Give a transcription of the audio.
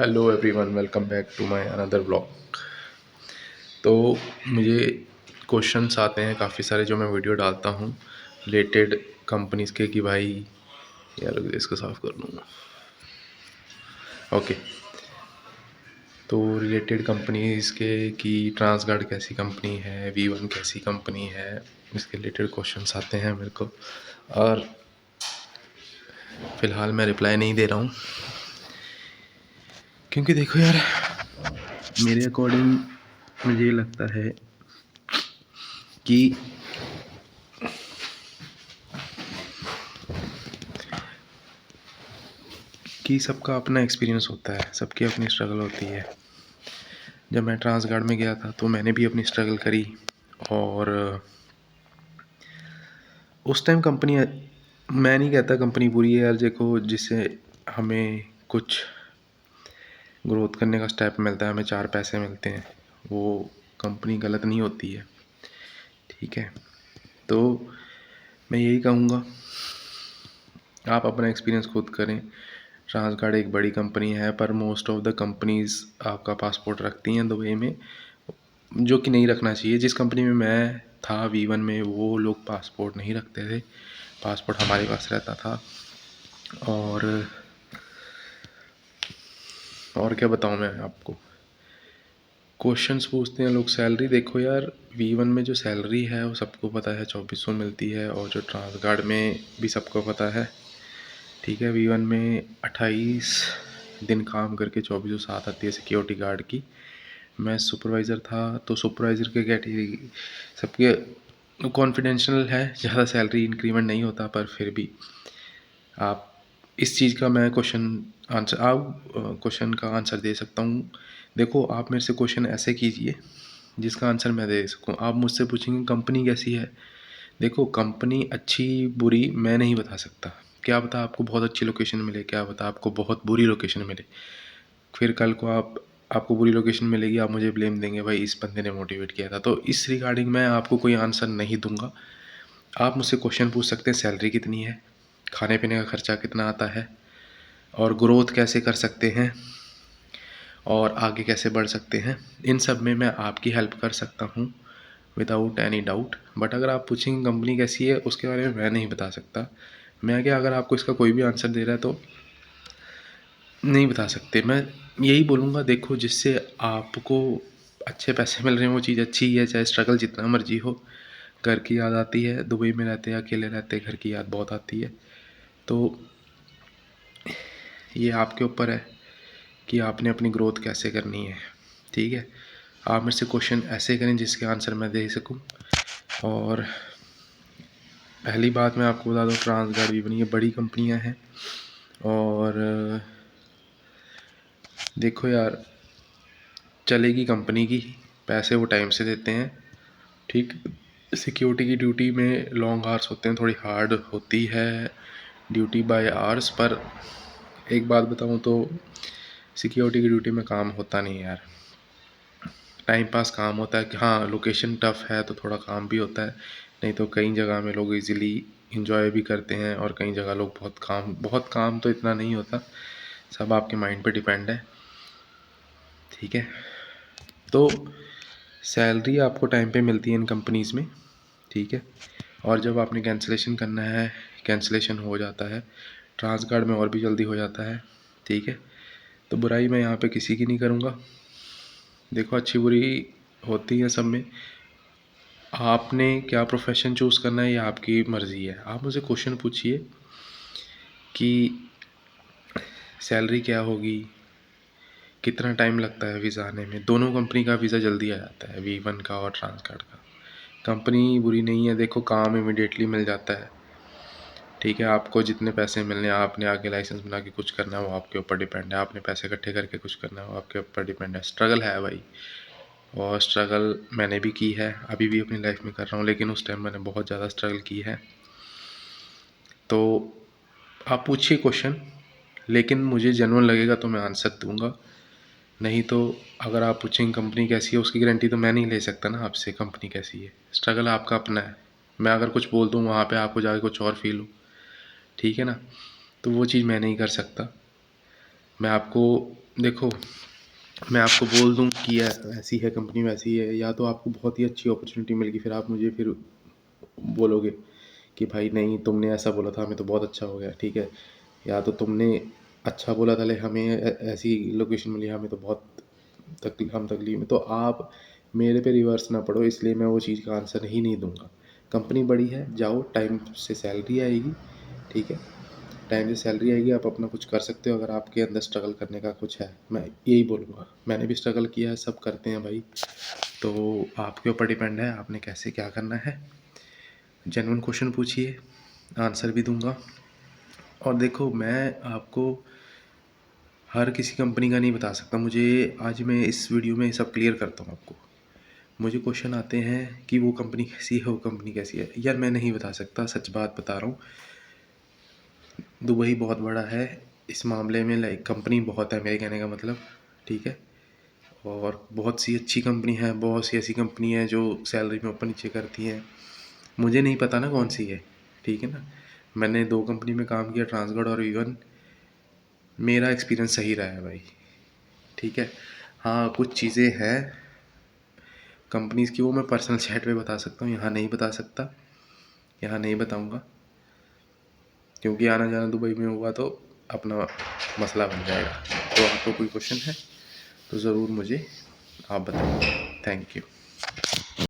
Hello everyone, welcome back to my another blog. तो मुझे questions आते हैं काफ़ी सारे जो मैं वीडियो डालता हूँ रिलेटेड कंपनीज़ के कि भाई यार इसको साफ कर लूँगा। ओके, तो रिलेटेड कंपनीज़ के कि ट्रांसगार्ड कैसी कंपनी है, V1 कैसी कंपनी है, इसके रिलेटेड क्वेश्चंस आते हैं मेरे को। और फ़िलहाल मैं रिप्लाई नहीं दे रहा हूँ क्योंकि देखो यार, मेरे अकॉर्डिंग मुझे ये लगता है कि सबका अपना एक्सपीरियंस होता है, सबकी अपनी स्ट्रगल होती है। जब मैं ट्रांसगार्ड में गया था तो मैंने भी अपनी स्ट्रगल करी और उस टाइम कंपनी, मैं नहीं कहता कंपनी बुरी है यार। देखो, जिससे हमें कुछ ग्रोथ करने का स्टेप मिलता है, हमें 4 पैसे मिलते हैं, वो कंपनी गलत नहीं होती है, ठीक है। तो मैं यही कहूँगा, आप अपना एक्सपीरियंस खुद करें। ट्रांसगार्ड एक बड़ी कंपनी है पर मोस्ट ऑफ द कंपनीज़ आपका पासपोर्ट रखती हैं दुबई में, जो कि नहीं रखना चाहिए। जिस कंपनी में मैं था V1 में, वो लोग पासपोर्ट नहीं रखते थे, पासपोर्ट हमारे पास रहता था। और क्या बताऊँ मैं आपको, क्वेश्चंस पूछते हैं लोग। सैलरी देखो यार, V1 में जो सैलरी है वो सबको पता है 2400 मिलती है, और जो ट्रांसगार्ड में भी सबको पता है, ठीक है। V1 में 28 दिन काम करके 2407 आती है सिक्योरिटी गार्ड की। मैं सुपरवाइज़र था तो सुपरवाइज़र के कैटेगरी सबके कॉन्फिडेंशियल है, ज़्यादा सैलरी इंक्रीमेंट नहीं होता, पर फिर भी आप इस चीज़ का मैं क्वेश्चन का आंसर दे सकता हूँ। देखो, आप मेरे से क्वेश्चन ऐसे कीजिए जिसका आंसर मैं दे सकूँ। आप मुझसे पूछेंगे कंपनी कैसी है, देखो कंपनी अच्छी बुरी मैं नहीं बता सकता। क्या पता आपको बहुत अच्छी लोकेशन मिले, क्या पता आपको बहुत बुरी लोकेशन मिले। फिर कल को आपको बुरी लोकेशन मिलेगी, आप मुझे ब्लेम देंगे, भाई इस बंदे ने मोटिवेट किया था। तो इस रिगार्डिंग मैं आपको कोई आंसर नहीं दूंगा। आप मुझसे क्वेश्चन पूछ सकते हैं, सैलरी कितनी है, खाने पीने का खर्चा कितना आता है, और ग्रोथ कैसे कर सकते हैं, और आगे कैसे बढ़ सकते हैं। इन सब में मैं आपकी हेल्प कर सकता हूँ विदाउट एनी डाउट। बट अगर आप पूछेंगे कंपनी कैसी है, उसके बारे में मैं नहीं बता सकता। मैं क्या, अगर आपको इसका कोई भी आंसर दे रहा है तो नहीं बता सकते। मैं यही बोलूँगा, देखो जिससे आपको अच्छे पैसे मिल रहे हैं वो चीज़ अच्छी ही है, चाहे स्ट्रगल जितना मर्जी हो। घर की याद आती है, दुबई में रहते अकेले रहते, घर की याद बहुत आती है। तो ये आपके ऊपर है कि आपने अपनी ग्रोथ कैसे करनी है, ठीक है। आप मेरे से क्वेश्चन ऐसे करें जिसके आंसर मैं दे सकूं। और पहली बात मैं आपको बता दूं, ट्रांसगार्ड भी बनी है, बड़ी कंपनियां हैं। और देखो यार, चलेगी कंपनी की, पैसे वो टाइम से देते हैं, ठीक। सिक्योरिटी की ड्यूटी में लॉन्ग आवर्स होते हैं, थोड़ी हार्ड होती है ड्यूटी बाय आवर्स। पर एक बात बताऊं तो सिक्योरिटी की ड्यूटी में काम होता नहीं यार, टाइम पास काम होता है। कि हाँ, लोकेशन टफ़ है तो थोड़ा काम भी होता है, नहीं तो कई जगह में लोग इजीली इंजॉय भी करते हैं, और कई जगह लोग बहुत काम तो इतना नहीं होता। सब आपके माइंड पे डिपेंड है, ठीक है। तो सैलरी आपको टाइम पे मिलती है इन कंपनीज़ में, ठीक है। और जब आपने कैंसिलेशन करना है, कैंसिलेशन हो जाता है। ट्रांसगार्ड में और भी जल्दी हो जाता है, ठीक है। तो बुराई मैं यहाँ पे किसी की नहीं करूँगा। देखो, अच्छी बुरी होती है सब में, आपने क्या प्रोफेशन चूज़ करना है ये आपकी मर्ज़ी है। आप मुझसे क्वेश्चन पूछिए कि सैलरी क्या होगी, कितना टाइम लगता है वीज़ा आने में। दोनों कंपनी का वीज़ा जल्दी आ जाता है, V1 का और ट्रांसगार्ड का। कंपनी बुरी नहीं है, देखो काम इमिडिएटली मिल जाता है, ठीक है। आपको जितने पैसे मिलने, आपने आगे लाइसेंस बना के कुछ करना है वो आपके ऊपर डिपेंड है, आपने पैसे इकट्ठे करके कुछ करना है वो आपके ऊपर डिपेंड है। स्ट्रगल है भाई, और स्ट्रगल मैंने भी की है, अभी भी अपनी लाइफ में कर रहा हूँ, लेकिन उस टाइम मैंने बहुत ज़्यादा स्ट्रगल की है। तो आप पूछिए क्वेश्चन, लेकिन मुझे जेन्युइन लगेगा तो मैं आंसर दूंगा, नहीं तो अगर आप पूछेंगे कंपनी कैसी है, उसकी गारंटी तो मैं नहीं ले सकता ना आपसे कंपनी कैसी है। स्ट्रगल आपका अपना है, मैं अगर कुछ बोल दूँ वहाँ पे आपको जाके कुछ और फील हो, ठीक है ना, तो वो चीज़ मैं नहीं कर सकता। मैं आपको देखो, मैं आपको बोल दूँ कि ऐसी है कंपनी, वैसी है, या तो आपको बहुत ही अच्छी अपॉर्चुनिटी मिल गई, फिर आप मुझे फिर बोलोगे कि भाई नहीं, तुमने ऐसा बोला था, हमें तो बहुत अच्छा हो गया, ठीक है। या तो तुमने अच्छा बोला था, ले हमें ऐसी लोकेशन मिली, हमें तो बहुत तकलीफ में, तो आप मेरे पे रिवर्स ना पड़ो, इसलिए मैं वो चीज़ का आंसर ही नहीं दूंगा। कंपनी बड़ी है, जाओ, टाइम से सैलरी आएगी, ठीक है। टाइम से सैलरी आएगी, आप अपना कुछ कर सकते हो, अगर आपके अंदर स्ट्रगल करने का कुछ है, मैं यही बोलूँगा। मैंने भी स्ट्रगल किया है, सब करते हैं भाई, तो आपके ऊपर डिपेंड है आपने कैसे क्या करना है। जेन्युइन क्वेश्चन पूछिए, आंसर भी दूंगा। और देखो, मैं आपको हर किसी कंपनी का नहीं बता सकता। मुझे आज मैं इस वीडियो में सब क्लियर करता हूँ आपको। मुझे क्वेश्चन आते हैं कि वो कंपनी कैसी है, वो कंपनी कैसी है, यार मैं नहीं बता सकता, सच बात बता रहा हूँ। दुबई बहुत बड़ा है इस मामले में, लाइक कंपनी बहुत है मेरे कहने का मतलब, ठीक है। और बहुत सी अच्छी कंपनी है, बहुत सी ऐसी कंपनी है जो सैलरी में ऊपर नीचे करती हैं। मुझे नहीं पता ना कौन सी है, ठीक है ना। मैंने 2 कंपनी में काम किया, ट्रांसगोड और वीवन। मेरा एक्सपीरियंस सही रहा है भाई, ठीक है। हाँ, कुछ चीज़ें हैं कंपनीज़ की, वो मैं पर्सनल चैट पे बता सकता हूँ, यहाँ नहीं बता सकता, यहाँ नहीं बताऊँगा, क्योंकि आना जाना दुबई में हुआ तो अपना मसला बन जाएगा। तो आपको कोई क्वेश्चन है तो ज़रूर मुझे आप बताइए। Thank you.